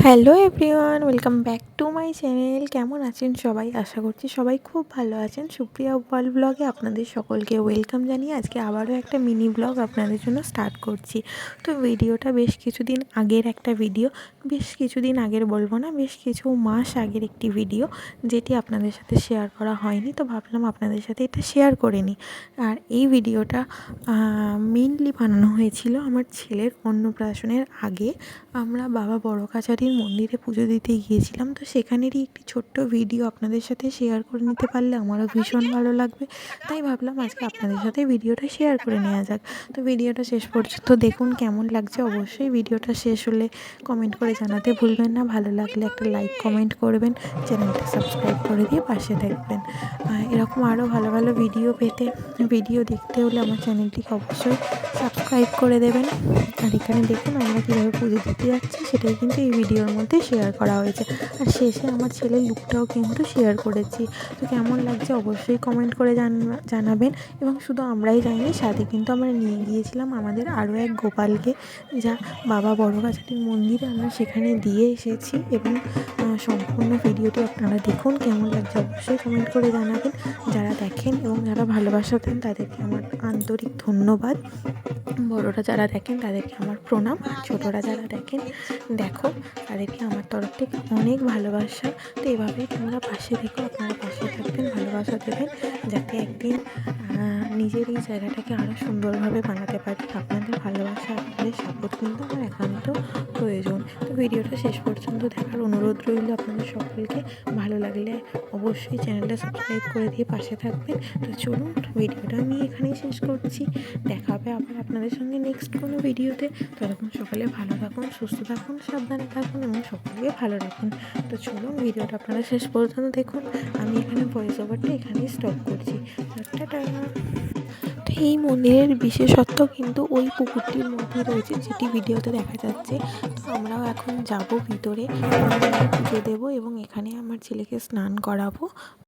Hello everyone, welcome back to my channel. কেমন আছেন সবাই? আশা করছি সবাই খুব ভালো আছেন। সুপ্রিয়া ওয়ার্ল্ড ব্লগে আপনাদের সকলকে ওয়েলকাম জানিয়ে আজকে আবারও একটা মিনি ব্লগ আপনাদের জন্য স্টার্ট করছি। তো ভিডিওটা বেশ কিছুদিন আগের একটা ভিডিও, বেশ কিছুদিন আগের বলবো না, বেশ কিছু মাস আগের একটি ভিডিও, যেটি আপনাদের সাথে শেয়ার করা হয়নি। তো ভাবলাম আপনাদের সাথে এটা শেয়ার করে নিই। আর এই ভিডিওটা মেনলি বানানো হয়েছিল আমার ছেলের অন্নপ্রাশনের আগে। আমরা বাবা বড় কাছারির মন্দিরে পুজো দিতে গিয়েছিলাম, তো সেখানেরই একটি ছোট্ট ভিডিও আপনাদের সাথে শেয়ার করে নিতে পারলে আমারও ভীষণ ভালো লাগবে। তাই ভাবলাম আজকে আপনাদের সাথে ভিডিওটা শেয়ার করে নেওয়া যাক। তো ভিডিওটা শেষ পর্যন্ত দেখুন, কেমন লাগছে অবশ্যই ভিডিওটা শেষ হলে কমেন্ট করে জানাতে ভুলবেন না। ভালো লাগলে একটা লাইক কমেন্ট করবেন, চ্যানেলটা সাবস্ক্রাইব করে দিয়ে পাশে থাকবেন। এরকম আরও ভালো ভালো ভিডিও দেখতে হলে আমার চ্যানেলটিকে অবশ্যই সাবস্ক্রাইব করে দেবেন। আর এখানে দেখুন আমরা কীভাবে পুজো দিতে যাচ্ছি সেটাই কিন্তু এই ভিডিওর মধ্যে শেয়ার করা হয়েছে। আর শেষে আমার ছেলের লুকটাও কিন্তু শেয়ার করেছি। তো কেমন লাগছে অবশ্যই কমেন্ট করে জানাবেন। এবং শুধু আমরাই যাইনি, সাথে কিন্তু আমরা নিয়ে গিয়েছিলাম আমাদের আরও এক গোপালকে, যা বাবা বড় কাছারির মন্দিরে আমরা সেখানে দিয়ে এসেছি। এবং সম্পূর্ণ ভিডিওটি আপনারা দেখুন, কেমন লাগছে অবশ্যই কমেন্ট করে জানাবেন। যারা দেখেন এবং যারা ভালোবাসা দেন তাদেরকে আমার আন্তরিক ধন্যবাদ। বড়রা যারা দেখেন তাদেরকে আমার প্রণাম, আর ছোটরা যারা দেখো তাদেরকে আমার তরফ থেকে অনেক ভালোবাসা। তো এভাবেই তোমরা পাশে থেকো, আপনারা পাশে থাকবেন, ভালোবাসা দেবেন, যাতে একদিন নিজের এই জায়গাটাকে আরও সুন্দরভাবে বানাতে পারি। আপনাদের ভালোবাসা, আপনাদের সাপোর্ট কিন্তু আমার একান্ত প্রয়োজন। তো ভিডিওটা শেষ পর্যন্ত দেখার অনুরোধ রইল আপনাদের সকলকে। ভালো লাগলে অবশ্যই চ্যানেলটা সাবস্ক্রাইব করে দিয়ে পাশে থাকবেন। তো চলুন, ভিডিওটা আমি এখানেই শেষ করছি। দেখা হবে আবার আপনাদের সঙ্গে নেক্সট কোনো ভিডিওতে। ততক্ষণ সকালে ভালো থাকুন, সুস্থ থাকুন, সাবধানে থাকুন এবং সকলকে ভালো রাখুন। তো চলুন, ভিডিওটা আপনারা শেষ পর্যন্ত দেখুন। আমি এখানে ভয়েস ওভারটা এখানেই স্টপ করছি। টাটা। তো এই মন্দিরের বিশেষত্ব কিন্তু ওই পুকুরটির মধ্যে রয়েছে, যেটি ভিডিওতে দেখা যাচ্ছে। তো আমরাও এখন যাব ভিতরে, পুজো দেবো এবং এখানে আমার ছেলেকে স্নান করাবো।